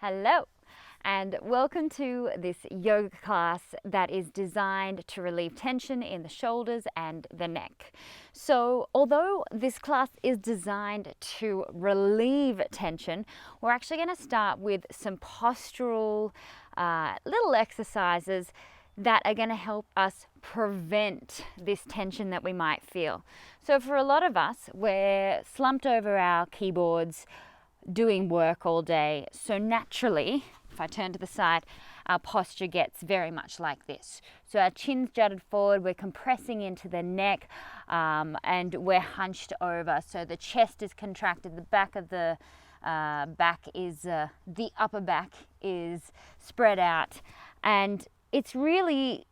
Hello, and welcome to this yoga class that is designed to relieve tension in the shoulders and the neck. So, although this class is designed to relieve tension, we're actually going to start with some postural little exercises that are going to help us prevent this tension that we might feel. So for a lot of us, we're slumped over our keyboards doing work all day. So naturally, if I turn to the side, our posture gets very much like this. So our chin's jutted forward, we're compressing into the neck, and we're hunched over. So the chest is contracted, the back of the the upper back is spread out. And it's really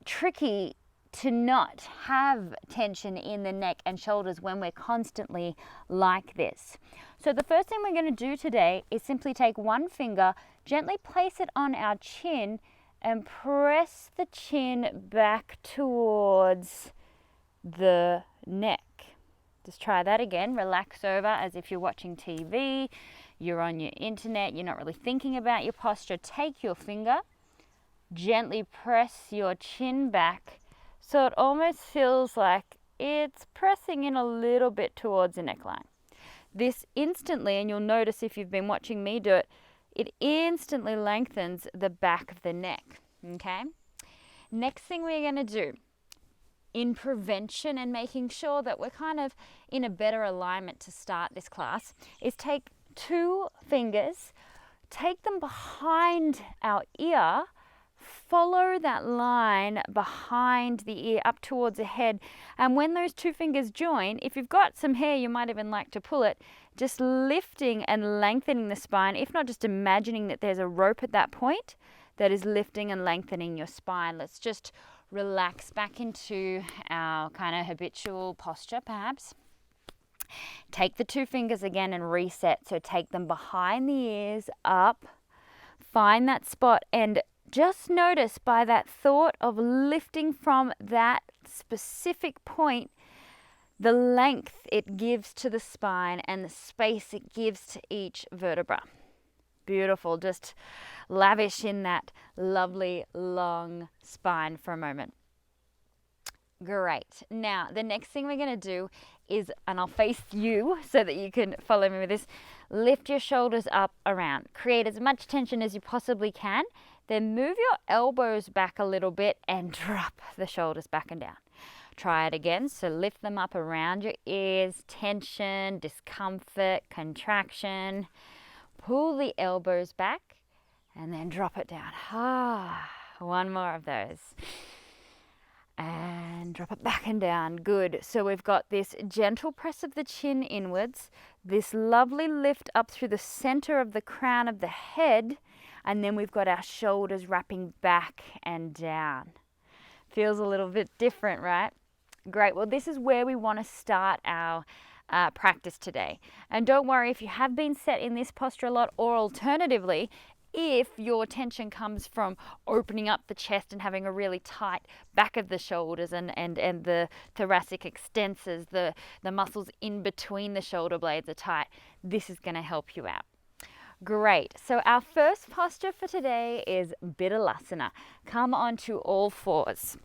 tricky to not have tension in the neck and shoulders when we're constantly like this. So the first thing we're going to do today is simply take one finger, gently place it on our chin and press the chin back towards the neck. Just try that again. Relax over as if you're watching TV, you're on your internet, you're not really thinking about your posture. Take your finger, gently press your chin back so it almost feels like it's pressing in a little bit towards the neckline. This instantly, and you'll notice if you've been watching me do it, it instantly lengthens the back of the neck, okay? Next thing we're going to do in prevention and making sure that we're kind of in a better alignment to start this class is take two fingers, take them behind our ear, follow that line behind the ear up towards the head, and when those two fingers join, if you've got some hair, you might even like to pull it, just lifting and lengthening the spine, if not just imagining that there's a rope at that point that is lifting and lengthening your spine. Let's just relax back into our kind of habitual posture perhaps. Take the two fingers again and reset. So take them behind the ears, up, find that spot, and just notice by that thought of lifting from that specific point, the length it gives to the spine and the space it gives to each vertebra. Beautiful. Just lavish in that lovely long spine for a moment. Great. Now, the next thing we're going to do is, and I'll face you so that you can follow me with this, lift your shoulders up around. Create as much tension as you possibly can. Then move your elbows back a little bit and drop the shoulders back and down. Try it again. So lift them up around your ears, tension, discomfort, contraction. Pull the elbows back and then drop it down. One more of those. And drop it back and down. Good. So we've got this gentle press of the chin inwards, this lovely lift up through the center of the crown of the head, and then we've got our shoulders wrapping back and down. Feels a little bit different, right? Great. Well, this is where we want to start our practice today. And don't worry if you have been set in this posture a lot, or alternatively, if your tension comes from opening up the chest and having a really tight back of the shoulders and the thoracic extensors, the muscles in between the shoulder blades are tight, this is going to help you out. Great. So our first posture for today is Bithalasana. Come onto all fours.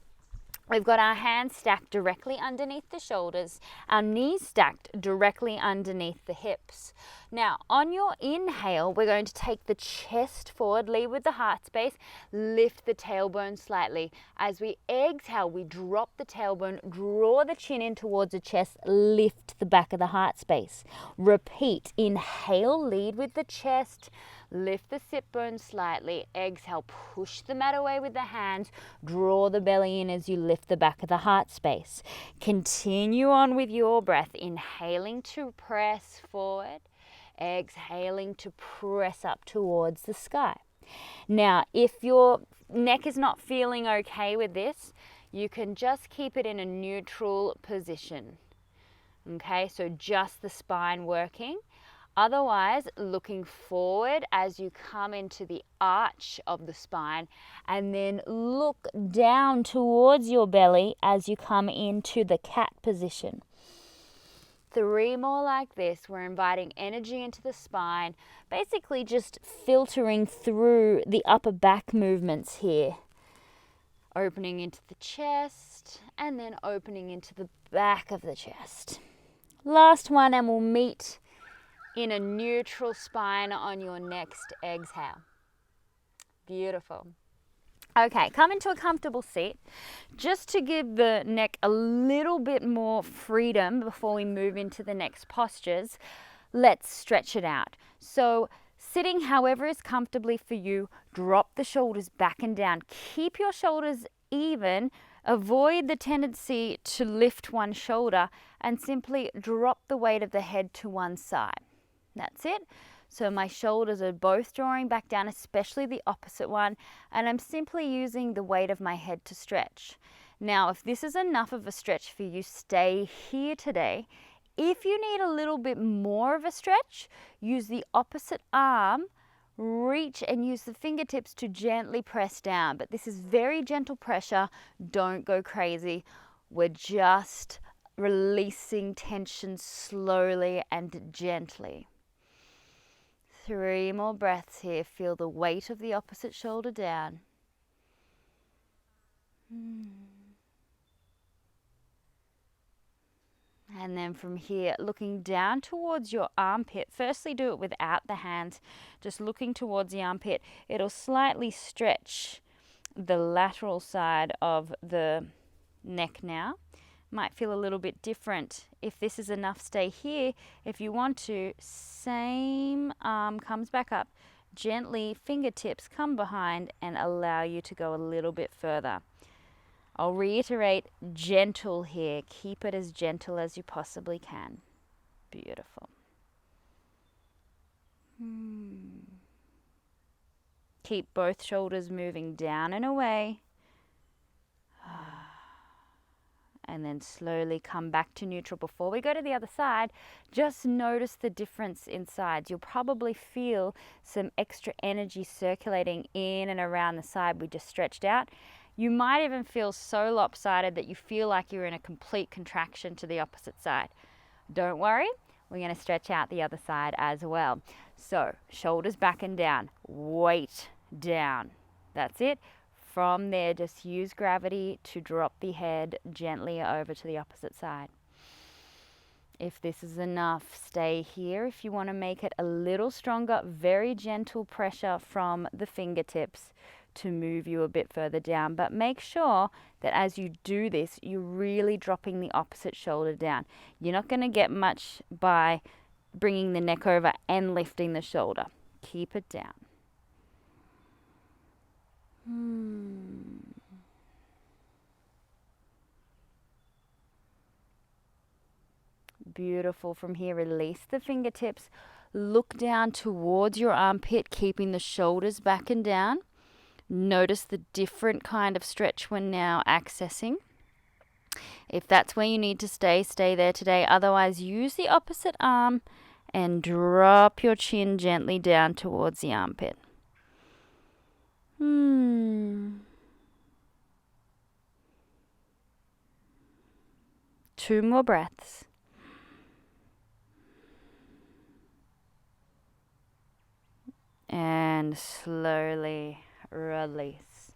We've got our hands stacked directly underneath the shoulders, our knees stacked directly underneath the hips. Now, on your inhale, we're going to take the chest forward, lead with the heart space, lift the tailbone slightly. As we exhale, we drop the tailbone, draw the chin in towards the chest, lift the back of the heart space. Repeat. Inhale, lead with the chest, lift the sit bone slightly. Exhale, push the mat away with the hands. Draw the belly in as you lift the back of the heart space. Continue on with your breath. Inhaling to press forward. Exhaling to press up towards the sky. Now, if your neck is not feeling okay with this, you can just keep it in a neutral position. Okay, so just the spine working. Otherwise, looking forward as you come into the arch of the spine, and then look down towards your belly as you come into the cat position. 3 more like this. We're inviting energy into the spine, basically just filtering through the upper back movements here. Opening into the chest and then opening into the back of the chest. Last one, and we'll meet in a neutral spine on your next exhale. Beautiful. Okay, come into a comfortable seat. Just to give the neck a little bit more freedom before we move into the next postures, let's stretch it out. So sitting however is comfortably for you, drop the shoulders back and down. Keep your shoulders even. Avoid the tendency to lift one shoulder and simply drop the weight of the head to one side. That's it. So my shoulders are both drawing back down, especially the opposite one, and I'm simply using the weight of my head to stretch. Now, if this is enough of a stretch for you, stay here today. If you need a little bit more of a stretch, use the opposite arm, reach and use the fingertips to gently press down. But this is very gentle pressure. Don't go crazy. We're just releasing tension slowly and gently. 3 more breaths here. Feel the weight of the opposite shoulder down. And then from here, looking down towards your armpit. Firstly, do it without the hands, just looking towards the armpit. It'll slightly stretch the lateral side of the neck now. Might feel a little bit different. If this is enough, stay here. If you want to, same arm comes back up. Gently, fingertips come behind and allow you to go a little bit further. I'll reiterate, gentle here. Keep it as gentle as you possibly can. Beautiful. Keep both shoulders moving down and away. And then slowly come back to neutral. Before we go to the other side, just notice the difference in sides. You'll probably feel some extra energy circulating in and around the side we just stretched out. You might even feel so lopsided that you feel like you're in a complete contraction to the opposite side. Don't worry, we're going to stretch out the other side as well. So, shoulders back and down, weight down. That's it. From there, just use gravity to drop the head gently over to the opposite side. If this is enough, stay here. If you want to make it a little stronger, very gentle pressure from the fingertips to move you a bit further down. But make sure that as you do this, you're really dropping the opposite shoulder down. You're not going to get much by bringing the neck over and lifting the shoulder. Keep it down. Beautiful. From here, release the fingertips. Look down towards your armpit, keeping the shoulders back and down. Notice the different kind of stretch we're now accessing. If that's where you need to stay, stay there today. Otherwise, use the opposite arm and drop your chin gently down towards the armpit. 2 more breaths. And slowly release.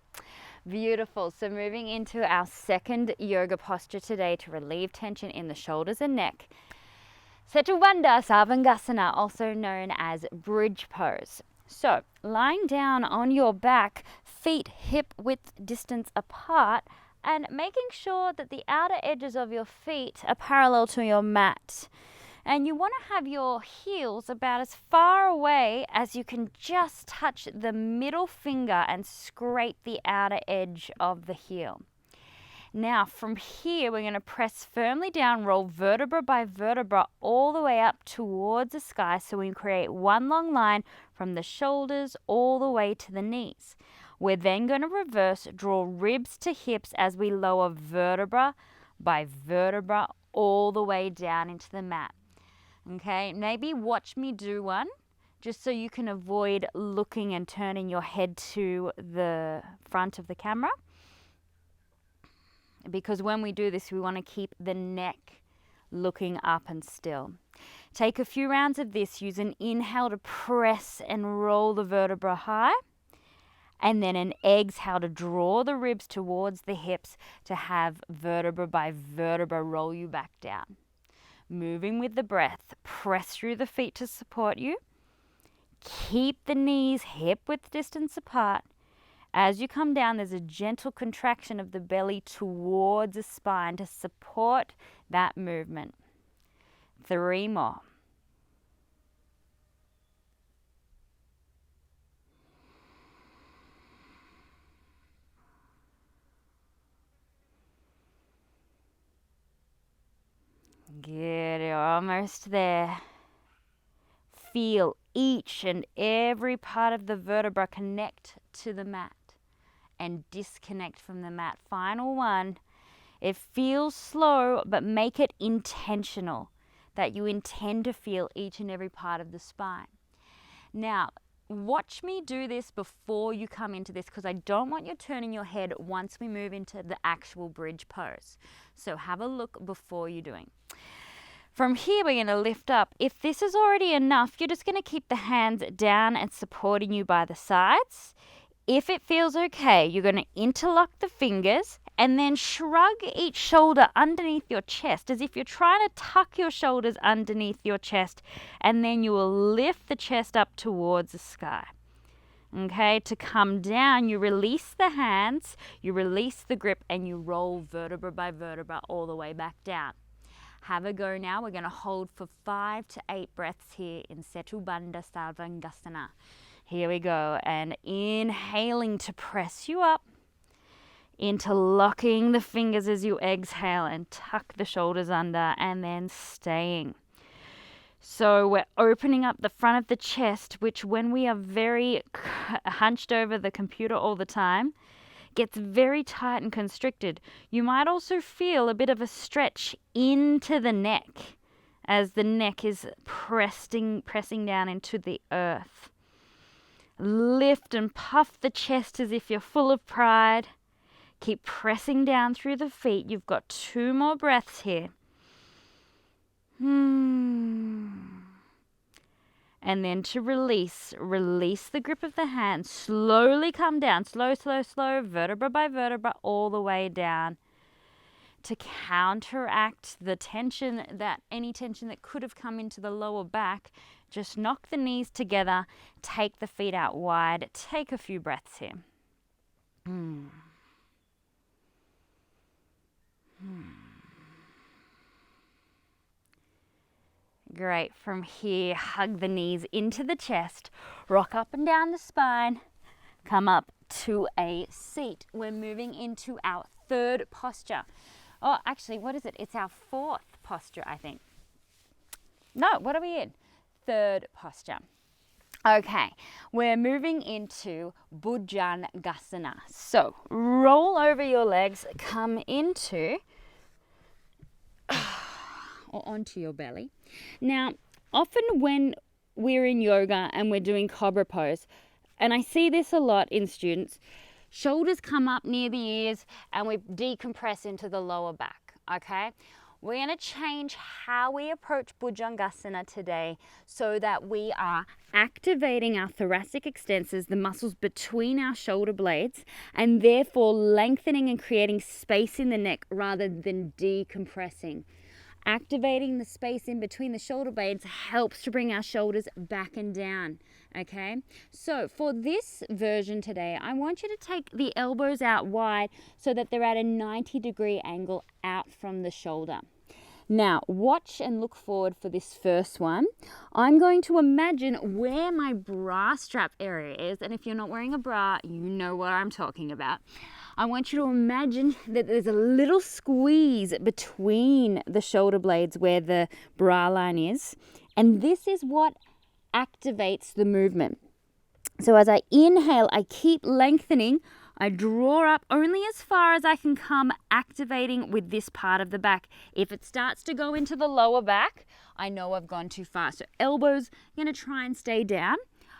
Beautiful. So moving into our second yoga posture today to relieve tension in the shoulders and neck. Setu-Bandha Sarvangasana, also known as bridge pose. So lying down on your back, feet hip width distance apart, and making sure that the outer edges of your feet are parallel to your mat. And you want to have your heels about as far away as you can just touch the middle finger and scrape the outer edge of the heel. Now from here, we're going to press firmly down, roll vertebra by vertebra all the way up towards the sky. So we create one long line from the shoulders all the way to the knees. We're then going to reverse, draw ribs to hips as we lower vertebra by vertebra all the way down into the mat. Okay, maybe watch me do one just so you can avoid looking and turning your head to the front of the camera. Because when we do this, we want to keep the neck looking up and still. Take a few rounds of this. Use an inhale to press and roll the vertebra high, and then an exhale to draw the ribs towards the hips to have vertebra by vertebra roll you back down. Moving with the breath, press through the feet to support you. Keep the knees hip-width distance apart. As you come down, there's a gentle contraction of the belly towards the spine to support that movement. 3 more. Good, you're almost there. Feel each and every part of the vertebra connect to the mat and disconnect from the mat. Final one. It feels slow, but make it intentional, that you intend to feel each and every part of the spine. Now, watch me do this before you come into this, because I don't want you turning your head once we move into the actual bridge pose. So have a look before you're doing. From here, we're going to lift up. If this is already enough, you're just going to keep the hands down and supporting you by the sides. If it feels okay, you're going to interlock the fingers and then shrug each shoulder underneath your chest as if you're trying to tuck your shoulders underneath your chest, and then you will lift the chest up towards the sky. Okay, to come down, you release the hands, you release the grip, and you roll vertebra by vertebra all the way back down. Have a go now. We're going to hold for 5 to 8 breaths here in Setu Bandha Sarvangasana. Here we go. And inhaling to press you up, interlocking the fingers as you exhale and tuck the shoulders under, and then staying. So we're opening up the front of the chest, which when we are very hunched over the computer all the time, gets very tight and constricted. You might also feel a bit of a stretch into the neck as the neck is pressing down into the earth. Lift and puff the chest as if you're full of pride. Keep pressing down through the feet. You've got 2 more breaths here. And then to release the grip of the hand. Slowly come down, slow, vertebra by vertebra, all the way down. To counteract the tension, any tension that could have come into the lower back, just knock the knees together, take the feet out wide, take a few breaths here. Great. From here, hug the knees into the chest, rock up and down the spine, come up to a seat. We're moving into our 3rd posture. Oh, actually, what is it? It's our 4th posture, I think. No, what are we in? 3rd posture. Okay, we're moving into Bhujangasana. So, roll over your legs, come into or onto your belly. Now, often when we're in yoga and we're doing cobra pose, and I see this a lot in students, shoulders come up near the ears and we decompress into the lower back, okay? We're going to change how we approach Bhujangasana today so that we are activating our thoracic extensors, the muscles between our shoulder blades, and therefore lengthening and creating space in the neck rather than decompressing. Activating the space in between the shoulder blades helps to bring our shoulders back and down, okay? So for this version today, I want you to take the elbows out wide so that they're at a 90-degree angle out from the shoulder. Now, watch and look forward for this first one. I'm going to imagine where my bra strap area is, and if you're not wearing a bra, you know what I'm talking about. I want you to imagine that there's a little squeeze between the shoulder blades where the bra line is, and this is what activates the movement. So as I inhale, I keep lengthening. I draw up only as far as I can come, activating with this part of the back. If it starts to go into the lower back, I know I've gone too far. So elbows, I'm going to try and stay down.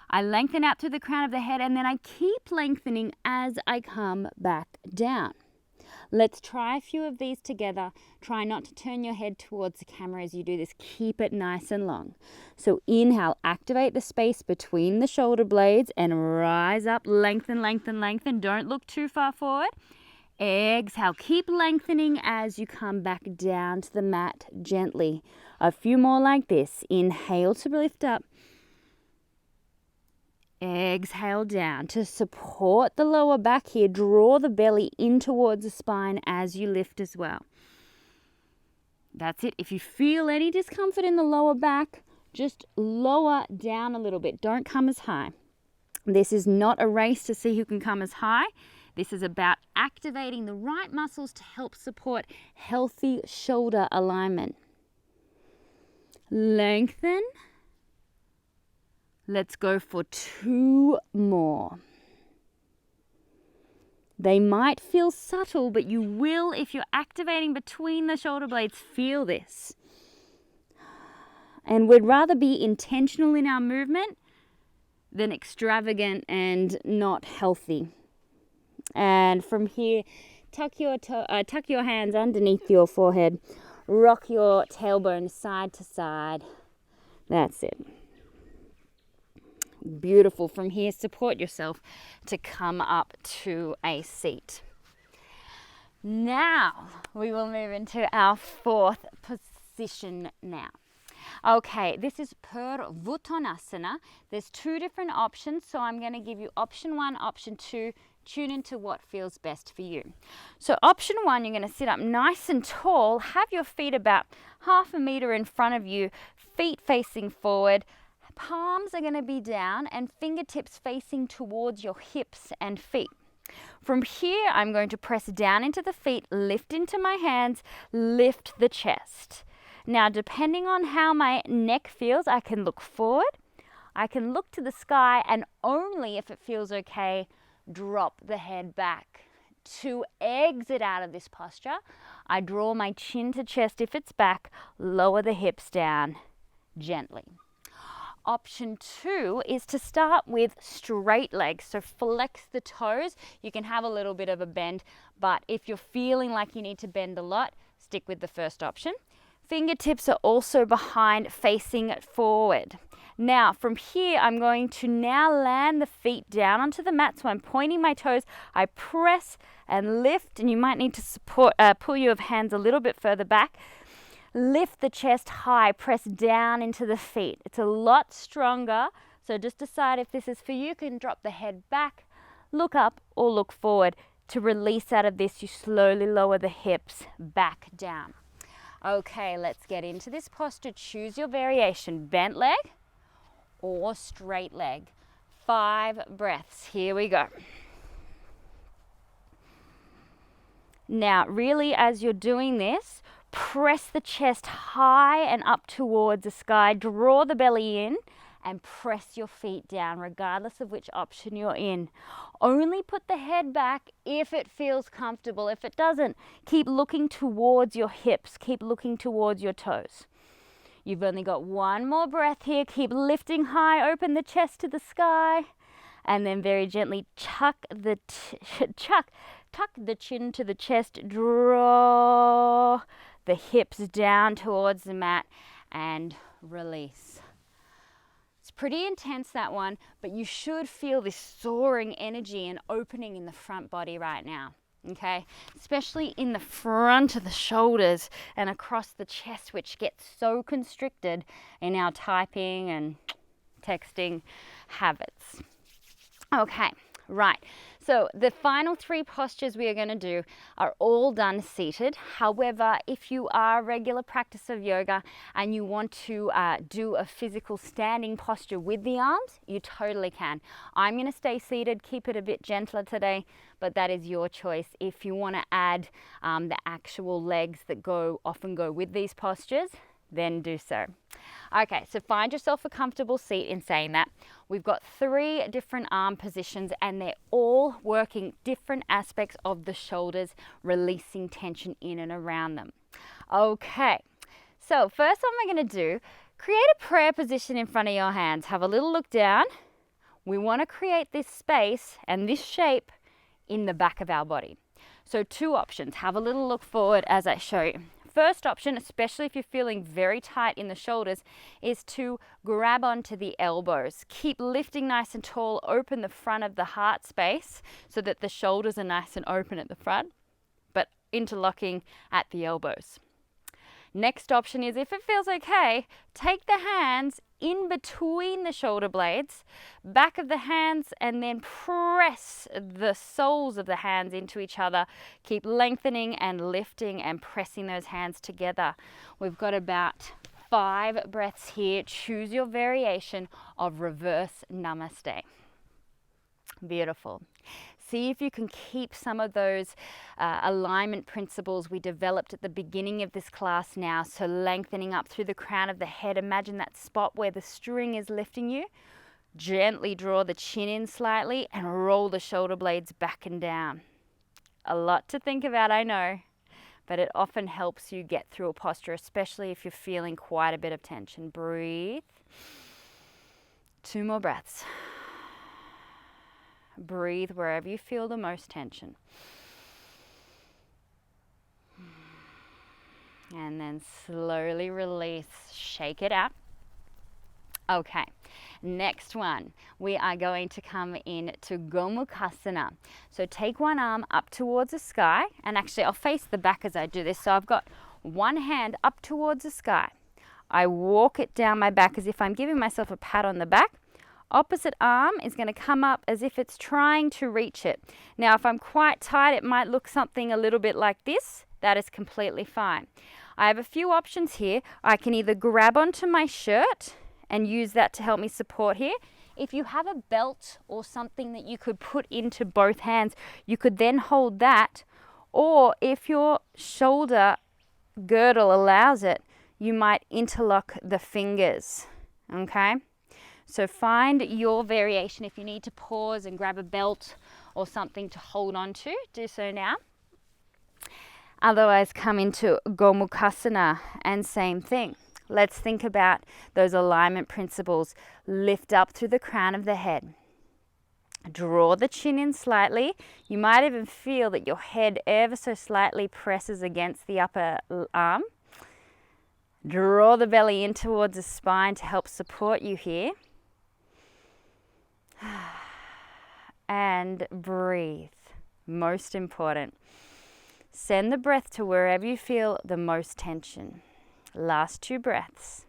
I lengthen out through the crown of the head, and then I keep lengthening as I come back down. Let's try a few of these together. Try not to turn your head towards the camera as you do this. Keep it nice and long. So inhale, activate the space between the shoulder blades and rise up, lengthen, lengthen, lengthen. Don't look too far forward. Exhale, keep lengthening as you come back down to the mat gently. A few more like this. Inhale to lift up. Exhale down. To support the lower back here, draw the belly in towards the spine as you lift as well. That's it. If you feel any discomfort in the lower back, just lower down a little bit. Don't come as high. This is not a race to see who can come as high. This is about activating the right muscles to help support healthy shoulder alignment. Lengthen. Let's go for 2 more. They might feel subtle, but you will, if you're activating between the shoulder blades, feel this. And we'd rather be intentional in our movement than extravagant and not healthy. And from here, tuck your hands underneath your forehead. Rock your tailbone side to side. That's it. Beautiful. From here, support yourself to come up to a seat. Now, we will move into our 4th position now. Okay, this is Purvottanasana. There's 2 different options, so I'm going to give you option 1, option 2. Tune into what feels best for you. So option 1, you're going to sit up nice and tall. Have your feet about 1/2 meter in front of you, feet facing forward. Palms are going to be down and fingertips facing towards your hips and feet. From here, I'm going to press down into the feet, lift into my hands, lift the chest. Now, depending on how my neck feels, I can look forward, I can look to the sky, and only if it feels okay, drop the head back. To exit out of this posture, I draw my chin to chest if it's back, lower the hips down gently. Option 2 is to start with straight legs. So flex the toes. You can have a little bit of a bend, but if you're feeling like you need to bend a lot, stick with the first option. Fingertips are also behind, facing forward. Now, from here, I'm going to now land the feet down onto the mat. So I'm pointing my toes. I press and lift, and you might need to pull your hands a little bit further back. Lift the chest high, press down into the feet. It's a lot stronger, so just decide if this is for you. You can drop the head back, look up, or look forward. To release out of this, you slowly lower the hips back down. Okay, let's get into this posture. Choose your variation, bent leg or straight leg. 5 breaths, here we go. Now, really, as you're doing this, press the chest high and up towards the sky. Draw the belly in and press your feet down, regardless of which option you're in. Only put the head back if it feels comfortable. If it doesn't, keep looking towards your hips. Keep looking towards your toes. You've only got 1 more breath here. Keep lifting high, open the chest to the sky, and then very gently tuck the chin to the chest. Draw the hips down towards the mat and release. It's pretty intense, that one, but you should feel this soaring energy and opening in the front body right now, okay? Especially in the front of the shoulders and across the chest, which gets so constricted in our typing and texting habits. Okay, right. So the final 3 postures we are going to do are all done seated. However, if you are a regular practice of yoga and you want to do a physical standing posture with the arms, you totally can. I'm going to stay seated, keep it a bit gentler today, but that is your choice. If you want to add the actual legs that often go with these postures, then do so. Okay, so find yourself a comfortable seat. In saying that, we've got 3 different arm positions and they're all working different aspects of the shoulders, releasing tension in and around them. Okay, so first what we're going to do, create a prayer position in front of your hands. Have a little look down. We want to create this space and this shape in the back of our body. So 2 options. Have a little look forward as I show you. First option, especially if you're feeling very tight in the shoulders, is to grab onto the elbows. Keep lifting nice and tall, open the front of the heart space so that the shoulders are nice and open at the front, but interlocking at the elbows. Next option is, if it feels okay, take the hands in between the shoulder blades, back of the hands, and then press the soles of the hands into each other. Keep lengthening and lifting and pressing those hands together. We've got about 5 breaths here. Choose your variation of reverse namaste. Beautiful. See if you can keep some of those alignment principles we developed at the beginning of this class now. So lengthening up through the crown of the head. Imagine that spot where the string is lifting you. Gently draw the chin in slightly and roll the shoulder blades back and down. A lot to think about, I know, but it often helps you get through a posture, especially if you're feeling quite a bit of tension. Breathe. 2 more breaths. Breathe wherever you feel the most tension. And then slowly release, shake it out. Okay, next one, we are going to come in to Gomukhasana. So take one arm up towards the sky, and actually I'll face the back as I do this. So I've got one hand up towards the sky. I walk it down my back as if I'm giving myself a pat on the back. Opposite arm is going to come up as if it's trying to reach it. Now, if I'm quite tight, it might look something a little bit like this. That is completely fine. I have a few options here. I can either grab onto my shirt and use that to help me support here. If you have a belt or something that you could put into both hands, you could then hold that. Or if your shoulder girdle allows it, you might interlock the fingers, okay? So find your variation. If you need to pause and grab a belt or something to hold on to, do so now. Otherwise, come into Gomukhasana and same thing. Let's think about those alignment principles. Lift up through the crown of the head. Draw the chin in slightly. You might even feel that your head ever so slightly presses against the upper arm. Draw the belly in towards the spine to help support you here. And breathe. Most important. Send the breath to wherever you feel the most tension. Last 2 breaths.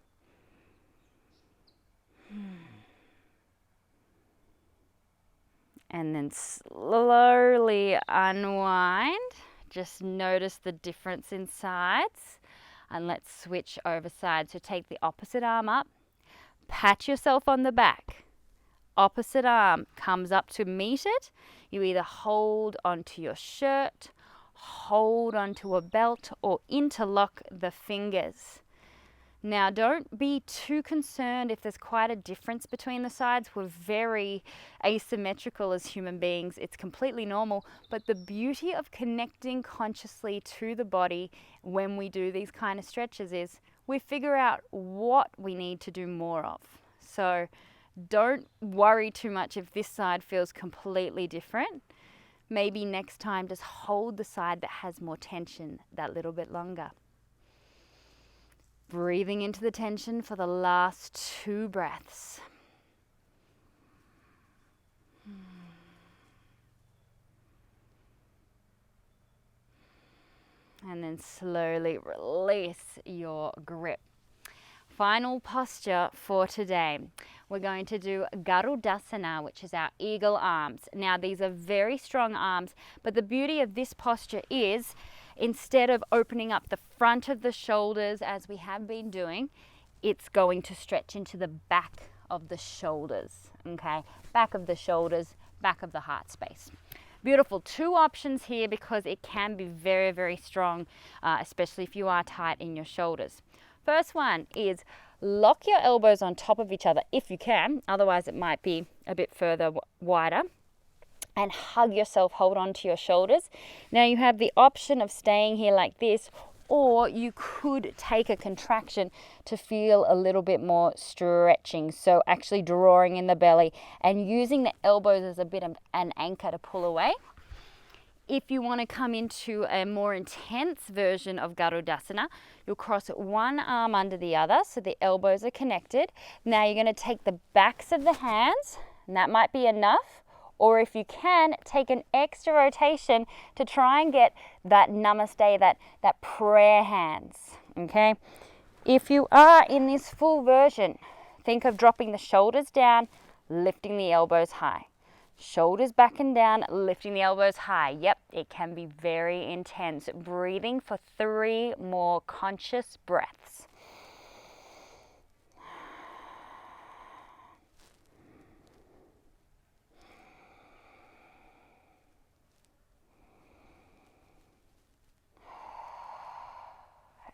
And then slowly unwind. Just notice the difference in sides. And let's switch over sides. So take the opposite arm up. Pat yourself on the back. Opposite arm comes up to meet it. You either hold onto your shirt, hold onto a belt, or interlock the fingers. Now, don't be too concerned if there's quite a difference between the sides. We're very asymmetrical as human beings. It's completely normal. But the beauty of connecting consciously to the body when we do these kind of stretches is we figure out what we need to do more of. So don't worry too much if this side feels completely different. Maybe next time just hold the side that has more tension that little bit longer. Breathing into the tension for the last 2 breaths. And then slowly release your grip. Final posture for today. We're going to do Garudasana, which is our eagle arms. Now, these are very strong arms, but the beauty of this posture is instead of opening up the front of the shoulders as we have been doing, it's going to stretch into the back of the shoulders, okay? Back of the shoulders, back of the heart space. Beautiful. 2 options here because it can be very, very strong, especially if you are tight in your shoulders. First one is lock your elbows on top of each other if you can, otherwise it might be a bit further wider, and hug yourself, hold on to your shoulders. Now you have the option of staying here like this, or you could take a contraction to feel a little bit more stretching. So actually drawing in the belly and using the elbows as a bit of an anchor to pull away. If you want to come into a more intense version of Garudasana, you'll cross one arm under the other so the elbows are connected. Now you're going to take the backs of the hands, and that might be enough. Or if you can, take an extra rotation to try and get that namaste, that prayer hands, okay? If you are in this full version, think of dropping the shoulders down, lifting the elbows high. Shoulders back and down, lifting the elbows high. Yep, it can be very intense. Breathing for 3 more conscious breaths.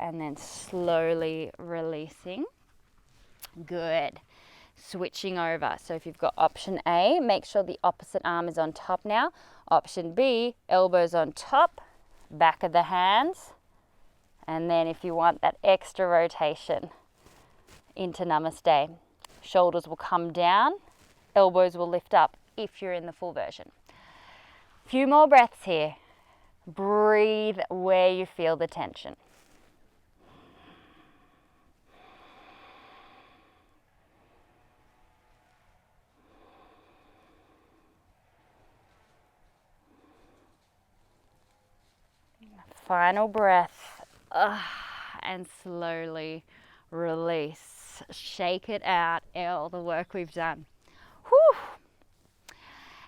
And then slowly releasing. Good. Switching over. So if you've got option A, make sure the opposite arm is on top now. Option B, elbows on top, back of the hands. And then if you want that extra rotation into Namaste, shoulders will come down, elbows will lift up if you're in the full version. Few more breaths here. Breathe where you feel the tension. Final breath, and slowly release. Shake it out, all the work we've done. Whew.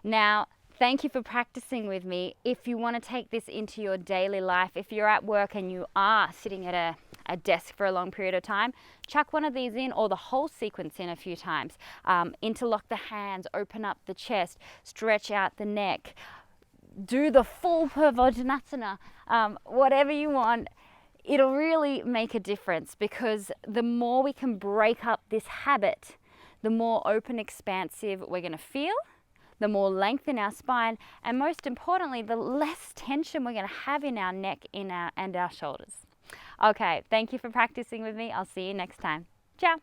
Now, thank you for practicing with me. If you want to take this into your daily life, if you're at work and you are sitting at a desk for a long period of time, chuck one of these in or the whole sequence in a few times. Interlock the hands, open up the chest, stretch out the neck. Do the full Purvottanasana, whatever you want. It'll really make a difference because the more we can break up this habit, the more open, expansive we're going to feel, the more length in our spine, and most importantly, the less tension we're going to have in our neck and our shoulders. Okay, thank you for practicing with me. I'll see you next time. Ciao.